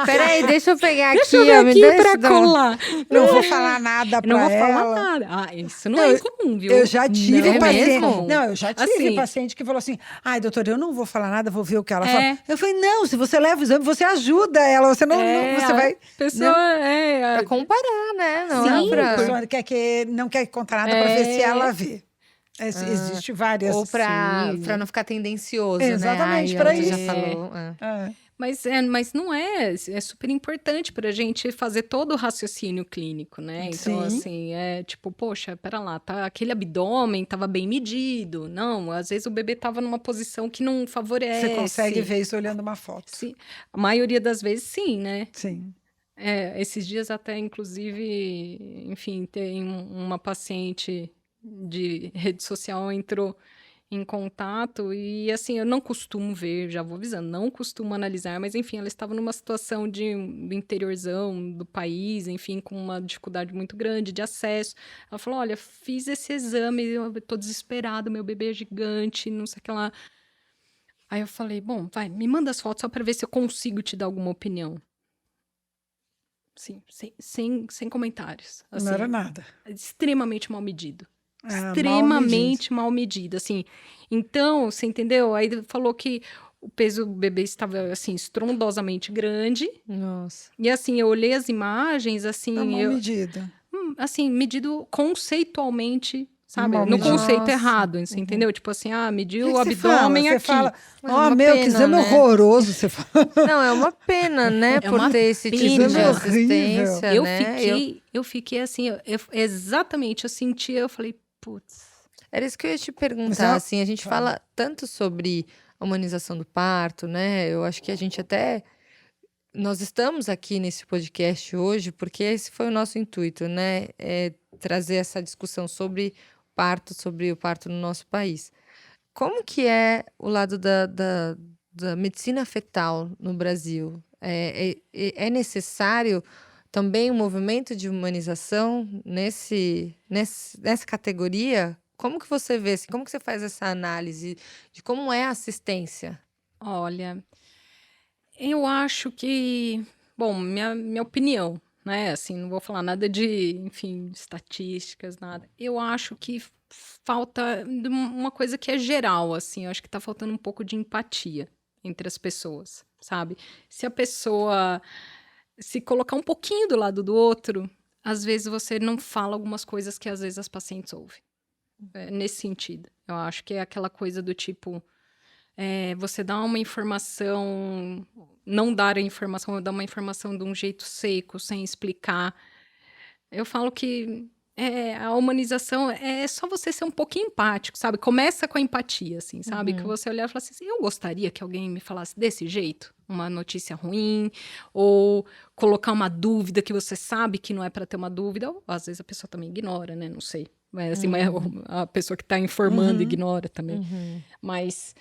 Peraí, deixa eu pegar aqui. Deixa eu ver aqui pra colar. Não vou falar nada pra ela. Não vou falar nada. Isso não é incomum, viu? Eu já tive paciente... Não, eu já tive paciente que falou assim, doutora, eu não vou falar nada, vou ver o que ela fala. Eu falei, não, se você leva o exame, você ajuda ela, você não você vai... Pessoa pra comparar, né? Não, a pessoa não quer contar nada pra ver se ela vê. Existe várias... Ou pra não ficar tendencioso, exatamente, né? pra isso. Já falou. Mas não é super importante para a gente fazer todo o raciocínio clínico, né? Então, assim, tipo, poxa, pera lá, aquele abdômen tava bem medido. Não, às vezes o bebê tava numa posição que não favorece. Você consegue ver isso olhando uma foto. Sim. A maioria das vezes, sim, né? Sim. Esses dias até, inclusive, enfim, tem uma paciente de rede social entrou em contato e, assim, eu não costumo ver, já vou avisando, não costumo analisar, mas, enfim, ela estava numa situação do interiorzão do país, enfim, com uma dificuldade muito grande de acesso. Ela falou, olha, fiz esse exame, eu tô desesperada, meu bebê é gigante, não sei o que lá. Aí eu falei, bom, vai, me manda as fotos só para ver se eu consigo te dar alguma opinião. Sim, sem comentários. Assim, não era nada. Extremamente mal medido. Extremamente mal medido, assim. Então, você entendeu? Aí falou que o peso do bebê estava, assim, estrondosamente grande. Nossa. E, assim, eu olhei as imagens, assim... Tá mal medida. Assim, medido conceitualmente, sabe? Mal No medido. conceito Nossa. errado, você entendeu? Tipo assim, mediu o que você fala? abdômen Você aqui. fala, Mas é uma meu, que pena, exame né? horroroso, você fala. Não, é uma pena, né? É por uma ter esse tipo pena. de assistência, Eu né? fiquei assim, exatamente, eu senti, eu falei, putz. Era isso que eu ia te perguntar, Mas é- assim, a gente fala tanto sobre a humanização do parto, né? Eu acho que a gente até... Nós estamos aqui nesse podcast hoje porque esse foi o nosso intuito, né? É trazer essa discussão sobre o parto no nosso país. Como que é o lado da medicina fetal no Brasil? É necessário também um movimento de humanização nessa categoria? Como que você vê, assim, como que você faz essa análise de como é a assistência? Olha, eu acho que, bom, minha opinião, né? Assim, não vou falar nada de, enfim, estatísticas, nada. Eu acho que falta uma coisa que é geral, assim. Eu acho que tá faltando um pouco de empatia entre as pessoas, sabe? Se a pessoa se colocar um pouquinho do lado do outro, às vezes você não fala algumas coisas que às vezes as pacientes ouvem. Nesse sentido. Eu acho que é aquela coisa do tipo... você dá uma informação, não dar a informação, dar uma informação de um jeito seco, sem explicar. Eu falo que a humanização é só você ser um pouquinho empático, sabe? Começa com a empatia, assim, sabe? Que você olhar e falar assim, eu gostaria que alguém me falasse desse jeito, uma notícia ruim, ou colocar uma dúvida que você sabe que não é para ter uma dúvida, ou às vezes a pessoa também ignora, né? Não sei. Mas, assim, mas a pessoa que está informando ignora também. Mas...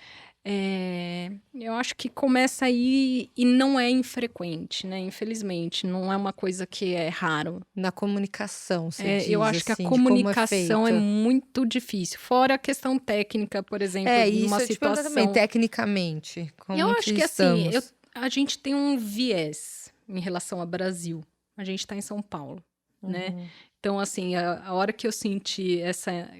eu acho que começa aí e não é infrequente, né? Infelizmente, não é uma coisa que é raro. Na comunicação, você diz, Eu acho que assim, a de como comunicação é feito. muito difícil. Fora a questão técnica, por exemplo, Isso numa eu te pergunto situação... também, tecnicamente, como Eu acho que assim, estamos? a gente tem um viés em relação ao Brasil. A gente está em São Paulo, né? Então, assim, a hora que eu senti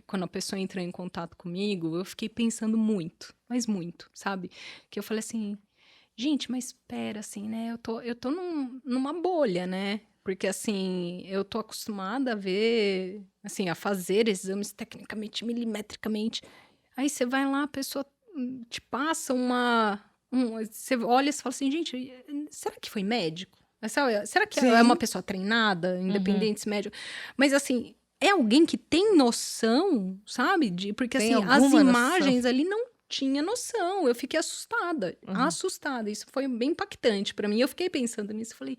quando a pessoa entrou em contato comigo, eu fiquei pensando muito, mas muito, sabe? Que eu falei assim, gente, mas espera, assim, né? Eu tô numa bolha, né? Porque, assim, eu tô acostumada a ver, assim, a fazer exames tecnicamente, milimetricamente. Aí você vai lá, a pessoa te passa você olha e fala assim, gente, será que foi médico? Será que é uma pessoa treinada, independente se médico? Mas, assim, é alguém que tem noção, sabe? Porque, Tem assim, as alguma imagens noção? ali não tinha noção. Eu fiquei assustada, assustada. Isso foi bem impactante para mim. Eu fiquei pensando nisso. Falei,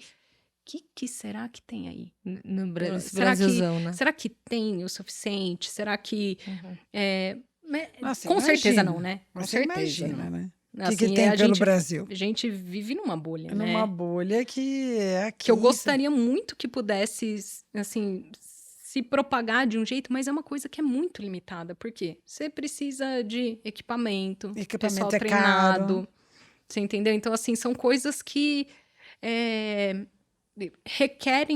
que será que tem aí? Nesse Brasilzão, né? Será que tem o suficiente? Será que... Nossa, com certeza imagina. não, né? Com Você certeza imagina, não. né? O Assim, que tem pelo Brasil? A gente vive numa bolha, né? Numa bolha que é aqui. Que eu gostaria muito que pudesse, assim, se propagar de um jeito, mas é uma coisa que é muito limitada. Por quê? Você precisa de equipamento pessoal é treinado. caro. Você entendeu? Então, assim, são coisas que requer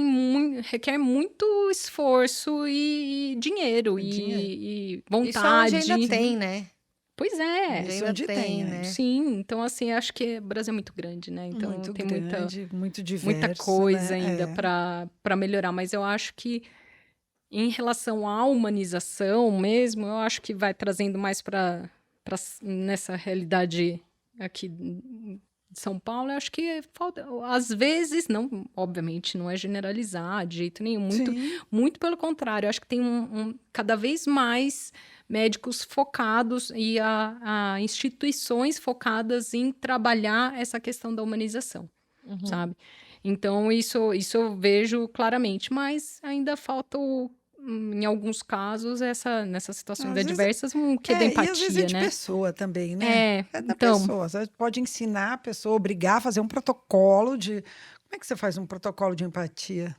muito esforço e dinheiro e vontade. Isso onde ainda tem, né? Pois é. Isso onde ainda tem, né? Sim, então assim, acho que o Brasil é muito grande, né? Então Muito tem grande, muito diverso, muita coisa né? ainda para melhorar, mas eu acho que em relação à humanização mesmo, eu acho que vai trazendo mais para nessa realidade aqui de São Paulo, eu acho que falta, às vezes, não, obviamente, não é generalizar de jeito nenhum, muito pelo contrário, eu acho que tem cada vez mais médicos focados e a instituições focadas em trabalhar essa questão da humanização, sabe? Então, isso eu vejo claramente, mas ainda falta, em alguns casos, nessas situações adversas, um quê da empatia, e às vezes é de né? pessoa também, né? É da então, pessoa. Você pode ensinar a pessoa, obrigar a fazer um protocolo de... Como é que você faz um protocolo de empatia?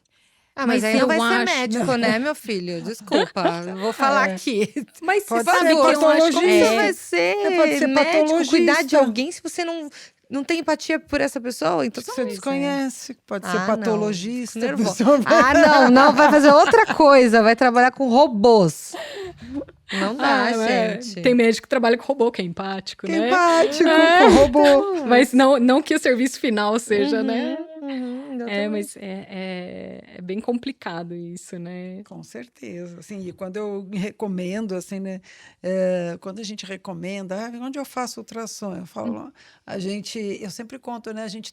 Mas aí não vai ser acho... médico, né, meu filho? Desculpa, eu vou falar aqui. Mas pode sabe ser que eu acho patologista. Como você vai ser, pode ser médico, patologista. cuidar de alguém se você não tem empatia por essa pessoa? Então Você desconhece. Pode ser não, patologista. não vai fazer outra coisa, vai trabalhar com robôs. Não dá, gente. Tem médico que trabalha com robô, que é empático, Que né? empático, com robô. Mas não que o serviço final seja, né? Exatamente. Mas é bem complicado isso, né? Com certeza, assim, e quando eu recomendo, assim, né, quando a gente recomenda, onde eu faço ultrassom, eu falo, eu sempre conto, né, a gente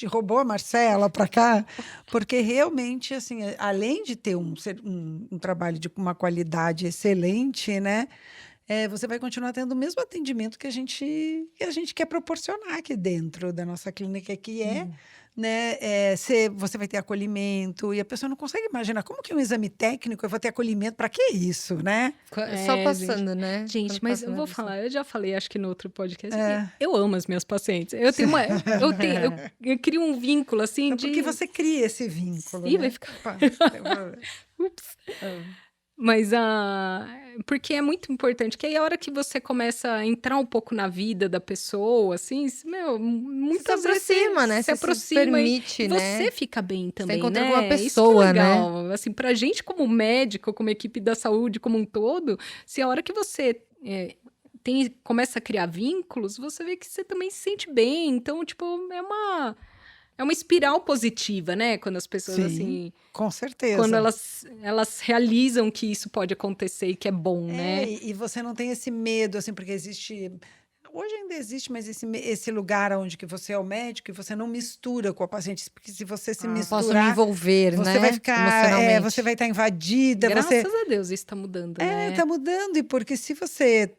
roubou a Marcela para cá, porque realmente, assim, além de ter um trabalho de uma qualidade excelente, né, você vai continuar tendo o mesmo atendimento que a gente quer proporcionar aqui dentro da nossa clínica, que né, você vai ter acolhimento, e a pessoa não consegue imaginar como que um exame técnico eu vou ter acolhimento, para que isso, né? Só passando, né? Gente, Quando mas passa eu na vou vista. falar, eu já falei, acho que no outro podcast, eu amo as minhas pacientes. Eu crio um vínculo, assim, É porque você cria esse vínculo, Ih, né? vai ficar... Opa, tem problema. Ups. Mas porque é muito importante, que aí a hora que você começa a entrar um pouco na vida da pessoa, assim, meu, muitas se vezes aproxima, né? se Você se aproxima permite, e né? você fica bem também, encontra né? com uma Isso que é pessoa, legal. Assim, pra gente como médico, como equipe da saúde como um todo, se a hora que você começa a criar vínculos, você vê que você também se sente bem. Então, tipo, é uma espiral positiva, né? Quando as pessoas, Sim, assim... com certeza. Quando elas realizam que isso pode acontecer e que é bom, né? E você não tem esse medo, assim, porque hoje ainda existe, mas esse lugar onde que você é o médico e você não mistura com a paciente, porque se você se misturar... Posso me envolver, você né? vai ficar, emocionalmente. você vai estar invadida. Graças a Deus isso está mudando, né? Tá mudando, e porque se você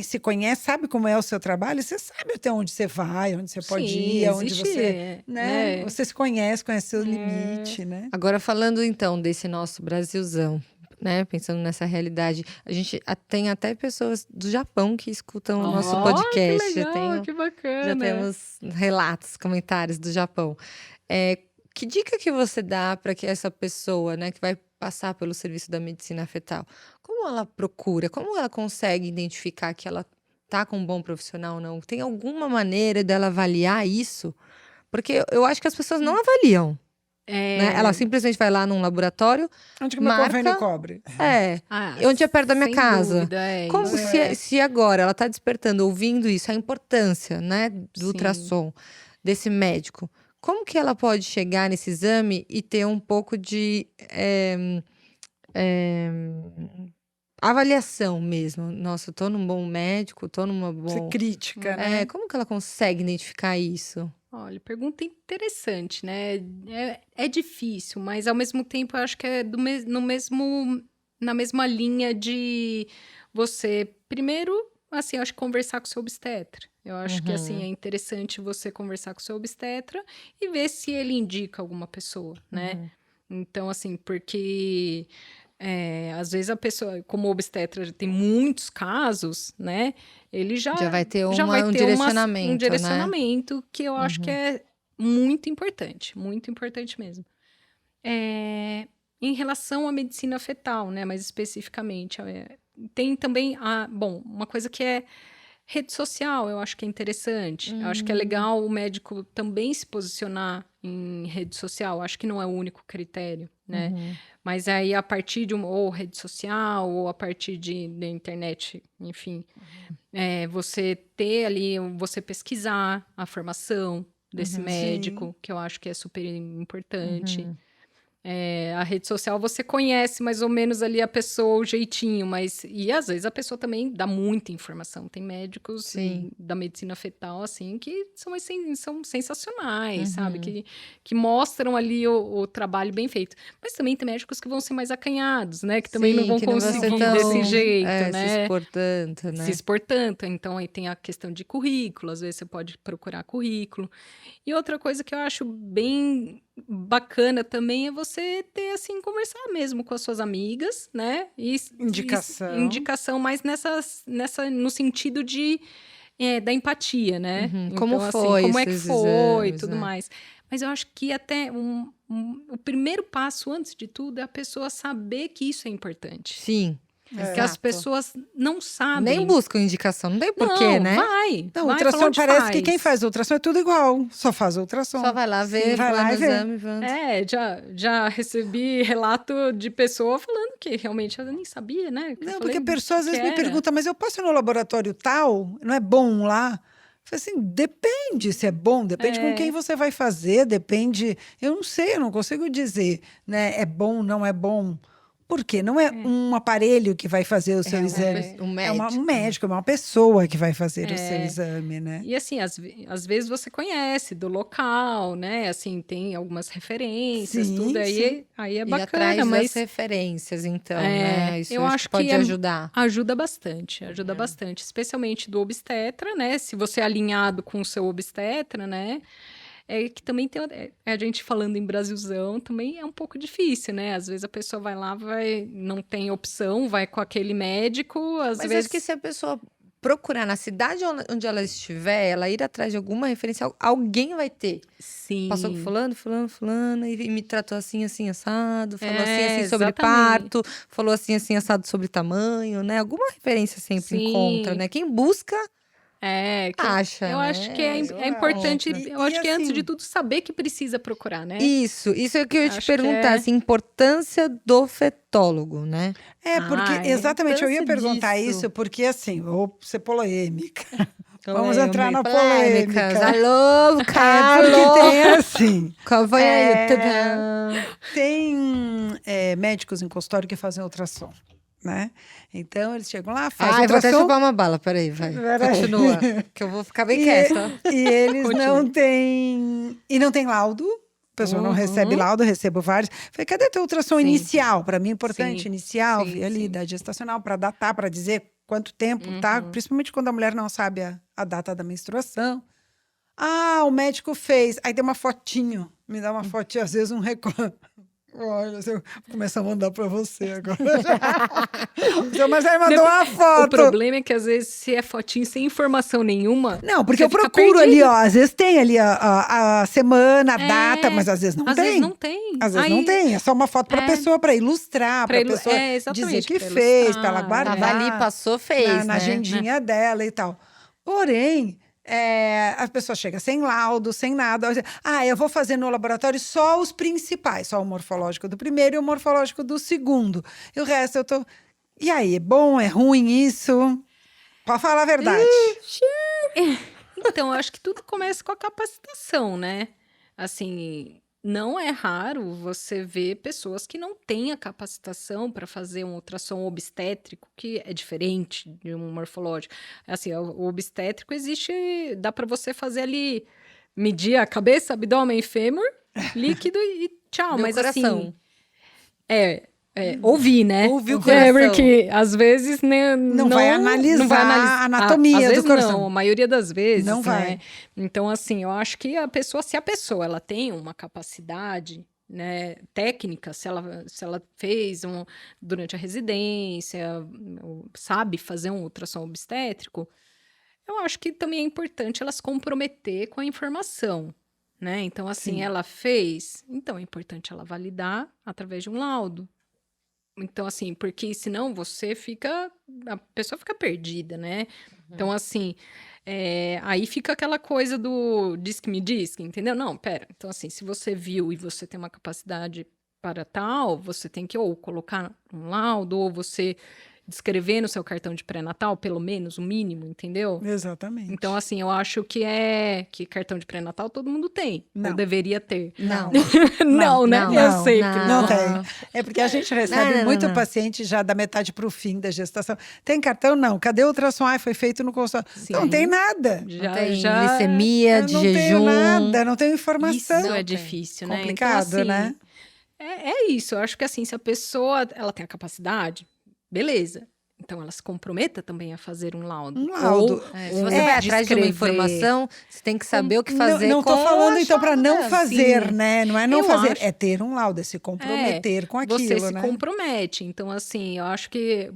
se conhece, sabe como é o seu trabalho, você sabe até onde você vai, onde você pode ir, onde você, né? Você se conhece seu limite, né? Agora, falando então desse nosso Brasilzão, né? Pensando nessa realidade, a gente tem até pessoas do Japão que escutam o nosso podcast. Que legal, que bacana. Já temos relatos, comentários do Japão. Que dica que você dá para que essa pessoa, né, que vai passar pelo serviço da medicina fetal, como ela procura, como ela consegue identificar que ela tá com um bom profissional ou não? Tem alguma maneira dela avaliar isso? Porque eu acho que as pessoas não avaliam. Né? Ela simplesmente vai lá num laboratório, onde que meu convênio cobre? Onde é perto da minha casa. Dúvida, como se agora ela está despertando, ouvindo isso, a importância, né, do ultrassom, desse médico. Como que ela pode chegar nesse exame e ter um pouco de avaliação mesmo? Nossa, eu tô num bom médico, tô numa boa... Ser crítica, né? Como que ela consegue identificar isso? Olha, pergunta interessante, né? É difícil, mas ao mesmo tempo eu acho que é na mesma linha de você, primeiro, assim, eu acho que conversar com o seu obstetra. Eu acho que, assim, é interessante você conversar com o seu obstetra e ver se ele indica alguma pessoa, né? Então, assim, porque... às vezes a pessoa, como obstetra, tem muitos casos, né? Ele já vai ter um direcionamento. Um direcionamento, né? Que eu acho que é muito importante mesmo. Em relação à medicina fetal, né? Mais especificamente, tem também uma coisa que é rede social, eu acho que é interessante. Eu acho que é legal o médico também se posicionar em rede social. Eu acho que não é o único critério, né? Mas aí, a partir de ou rede social, ou a partir da internet, enfim, você ter ali, você pesquisar a formação desse médico, que eu acho que é super importante. A rede social você conhece mais ou menos ali a pessoa, o jeitinho, e às vezes a pessoa também dá muita informação. Tem médicos da medicina fetal, assim, que são sensacionais, sabe? Que mostram ali o trabalho bem feito. Mas também tem médicos que vão ser mais acanhados, né? Que também não vão conseguir desse jeito, né? Se expor tanto, né? Se expor tanto. Então, aí tem a questão de currículo. Às vezes você pode procurar currículo. E outra coisa que eu acho bem bacana também é você ter, assim, conversar mesmo com as suas amigas, né? Indicação, mas no sentido da empatia, né? Como então, foi assim, como é que foi e exames, tudo mais. Mas eu acho que até o primeiro passo, antes de tudo, é a pessoa saber que isso é importante. Sim. Que as pessoas não sabem. Nem buscam indicação, não tem porquê, né? Vai. Não, vai ultrassom falar onde parece faz. que quem faz ultrassom é tudo igual. Só faz ultrassom. Só vai lá ver, vai lá no e vê. exame, vamos. Já recebi relato de pessoa falando que realmente ela nem sabia, né? Que eu Não, falei porque a pessoa às que vezes me era. pergunta, mas eu posso ir no laboratório tal? Não é bom lá? Eu falei assim, depende se é bom, depende com quem você vai fazer, depende. Eu não sei, eu não consigo dizer, né? É bom, não é bom. Por quê? Não é um aparelho que vai fazer o seu exame. Um É médico. um médico, é uma pessoa que vai fazer o seu exame, né? E assim, às vezes você conhece do local, né? Assim, tem algumas referências, Sim, tudo. sim. Aí é Ir bacana, atrás das mas referências, então, né? Isso eu acho que pode ajudar. ajuda bastante, especialmente do obstetra, né? Se você é alinhado com o seu obstetra, né? É que também tem a gente falando em Brasilzão, também é um pouco difícil, né? Às vezes a pessoa vai lá, não tem opção, vai com aquele médico, às Mas vezes acho que se a pessoa procurar na cidade onde ela estiver, ela ir atrás de alguma referência, alguém vai ter. sim. Passou com fulano, e me tratou assim, assim, assado, falou assim, assim, sobre exatamente. parto, falou assim, assim, assado sobre tamanho, né? Alguma referência sempre Sim. encontra, né? Quem busca, acha, eu né? acho que é Eu importante, acho. eu acho que antes assim, de tudo saber que precisa procurar, né? Isso é o que eu ia te Acho que perguntar, assim, importância do fetólogo, né? porque a exatamente, eu ia importância perguntar disso. isso, porque assim, vou ser polêmica. Vamos entrar na Polêmicas. polêmica. Alô, Porque Carlos! tem assim. Qual foi aí? É, Tadã! Tem médicos em consultório que fazem ultrassom, né? Então, eles chegam lá, fazem Ai, vou até ultrassom. chupar uma bala, peraí, vai. Peraí. Continua, que eu vou ficar bem E, quieta. e eles Continue. não têm... E não tem laudo. A pessoa não recebe laudo, eu recebo vários. Falei, cadê teu ultrassom Sim. inicial? Para mim é importante, Sim. inicial, Sim, ali, sim. da gestacional, para datar, para dizer quanto tempo, tá? Principalmente quando a mulher não sabe a data da menstruação. Ah, o médico fez. Aí tem uma fotinho. Me dá uma fotinho, às vezes um recorte. Olha, eu vou começar a mandar para você agora. O seu Marcelo mandou uma O foto. problema é que às vezes se é fotinho sem informação nenhuma. Não, porque você eu fica procuro perdido. ali, ó. Às vezes tem ali a semana, a data, mas às vezes não às tem. vezes não tem. Às vezes não tem. É só uma foto para a pessoa, para ilustrar, para a pessoa dizer exatamente, que pra fez, para ela ilustrar. guardar. Tava ali, passou, fez, na né? agendinha dela e tal. Porém, a pessoa chega sem laudo, sem nada. Ah, eu vou fazer no laboratório só os principais, só o morfológico do primeiro e o morfológico do segundo. E o resto eu tô... E aí, é bom, é ruim isso? Pode falar a verdade. Então, eu acho que tudo começa com a capacitação, né? Assim, não é raro você ver pessoas que não têm a capacitação para fazer um ultrassom obstétrico, que é diferente de um morfológico. Assim, o obstétrico existe, dá para você fazer ali, medir a cabeça, abdômen e fêmur, líquido e tchau. Meu Mas coração. assim, ouvir, né? Ouvir o coração. Porque às vezes né, Não vai analisar a anatomia às do vezes coração. Não, a maioria das vezes, Não né? vai. Então, assim, eu acho que se a pessoa ela tem uma capacidade, né, técnica, se ela fez durante a residência, sabe fazer um ultrassom obstétrico, eu acho que também é importante ela se comprometer com a informação, né? Então, assim, Sim. ela fez, então é importante ela validar através de um laudo. Então, assim, porque senão a pessoa fica perdida, né? Então, assim, aí fica aquela coisa do diz-me, entendeu? Não, pera. Então, assim, se você viu e você tem uma capacidade para tal, você tem que ou colocar um laudo, ou você descrever no seu cartão de pré-natal, pelo menos, o mínimo, entendeu? Exatamente. Então, assim, eu acho que cartão de pré-natal todo mundo tem, Não. ou deveria ter. Não. Não, né? não, Eu não, sempre. Não tem. É porque a gente recebe Não, muito não. paciente já da metade para o fim da gestação. Tem cartão? Não. Cadê o ultrassom? Foi feito no consultório. Sim. Não tem nada. Não tem glicemia, de Não jejum. tenho nada, não tenho informação. Isso Não é tem. difícil, né? Complicado, Então, assim, né? É isso. Eu acho que assim, se a pessoa ela tem a capacidade, beleza. Então ela se comprometa também a fazer um laudo. Um laudo. Se você vai atrás de uma informação, você tem que saber o que fazer Não estou com falando, o então, para achado não dela. fazer, Sim. né? Não é não Eu fazer, acho. é ter um laudo, é se comprometer com aquilo, Você se né? compromete. Então, assim, eu acho que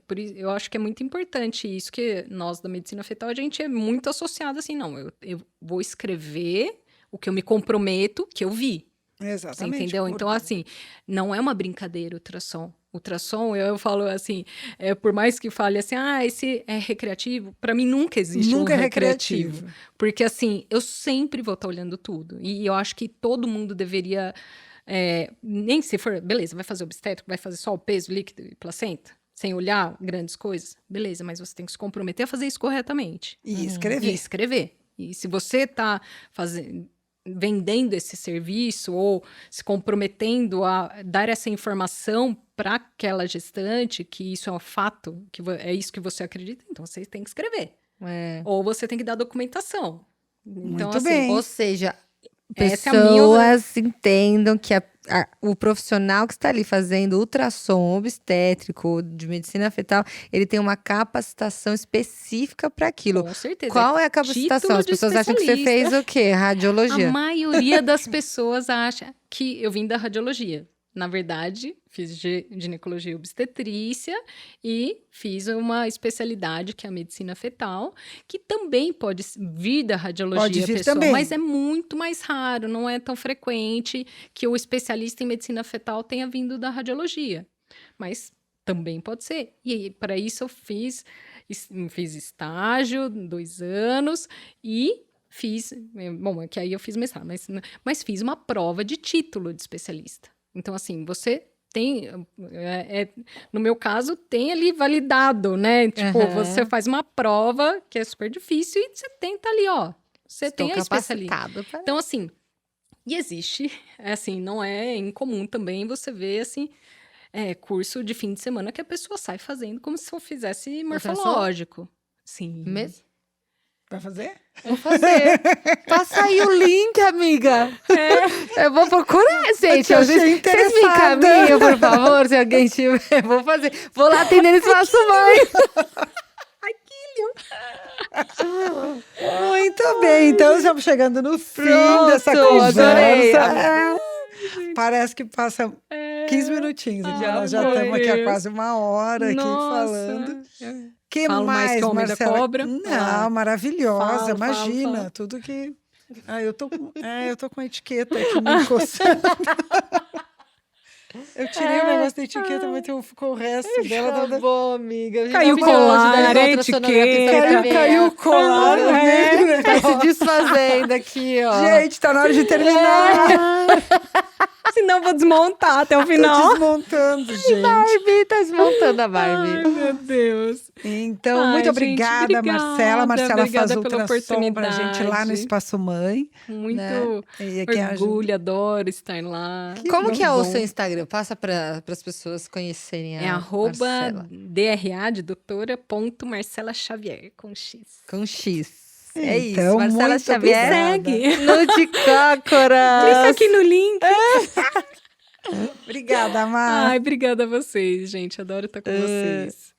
é muito importante isso, que nós da medicina fetal, a gente é muito associado assim, não, eu vou escrever o que eu me comprometo, que eu vi. Você Exatamente. entendeu? Então, assim, não é uma brincadeira o ultrassom. ultrassom, eu falo assim, por mais que fale assim, esse é recreativo, para mim nunca existe Nunca um é recreativo. Porque assim, eu sempre vou estar olhando tudo. E eu acho que todo mundo deveria, nem se for, beleza, vai fazer obstétrico, vai fazer só o peso, líquido e placenta, sem olhar grandes coisas, beleza, mas você tem que se comprometer a fazer isso corretamente. E escrever. E escrever. E se você está vendendo esse serviço ou se comprometendo a dar essa informação para aquela gestante, que isso é um fato, que é isso que você acredita, então você tem que escrever. Ou você tem que dar documentação. Então, Muito bem. Ou seja, essa é a minha... pessoas entendam que o profissional que está ali fazendo ultrassom obstétrico de medicina fetal, ele tem uma capacitação específica para aquilo. Com certeza. Qual é a capacitação? As pessoas acham que você fez o quê? Radiologia? A maioria das pessoas acha que eu vim da radiologia. Na verdade, fiz ginecologia e obstetrícia e fiz uma especialidade que é a medicina fetal, que também pode vir da radiologia, pessoal, também. mas é muito mais raro, não é tão frequente que o especialista em medicina fetal tenha vindo da radiologia. Mas também pode ser. E para isso eu fiz estágio, 2 anos, e fiz... Bom, é que aí eu fiz mestrado, mas fiz uma prova de título de especialista. Então, assim, você tem, no meu caso, tem ali validado, né? Tipo, você faz uma prova que é super difícil e você tenta ali, ó. Você tem a especialidade. Então, assim, e existe, assim, não é incomum também você ver, assim, curso de fim de semana que a pessoa sai fazendo como se eu fizesse morfológico. Sim. Mesmo? Vai fazer? Vou fazer. Passa aí o link, amiga. Eu vou procurar, gente. Vocês me encaminham, por favor, se alguém tiver. Vou fazer. Vou lá atender esse espaço mãe. Ai, que lindo. Muito bem. Então, estamos chegando no fim dessa conversa. Parece que passa 15 minutinhos. Nós já estamos aqui há quase 1 hora aqui falando. Que Falo mais que a homem da cobra. Não, maravilhosa, imagina. Tudo que... eu tô com a etiqueta aqui me encostando. Eu tirei o negócio da etiqueta, mas ficou o resto dela. Tá bom, amiga. Caiu o colar, a etiqueta. Caiu o colar. Tá se desfazendo aqui, ó. Gente, tá na hora de terminar. Senão eu vou desmontar até o final. Tô desmontando, gente. Barbie, tá desmontando a Barbie. Ai, meu Deus. Então, muito obrigada, gente, Marcela. Marcela faz ultrassom pra oportunidade. gente lá no Espaço Mãe. Muito orgulho, adoro estar lá. Como que é o seu Instagram? Passa para as pessoas conhecerem a Marcela. @DRA de doutora.Marcela Xavier, com X. Com X. Então, isso, Marcela muito Xavier. Segue. No de Cócoras. Clica aqui no link. Obrigada, Mar. Ai, obrigada a vocês, gente. Adoro estar com vocês.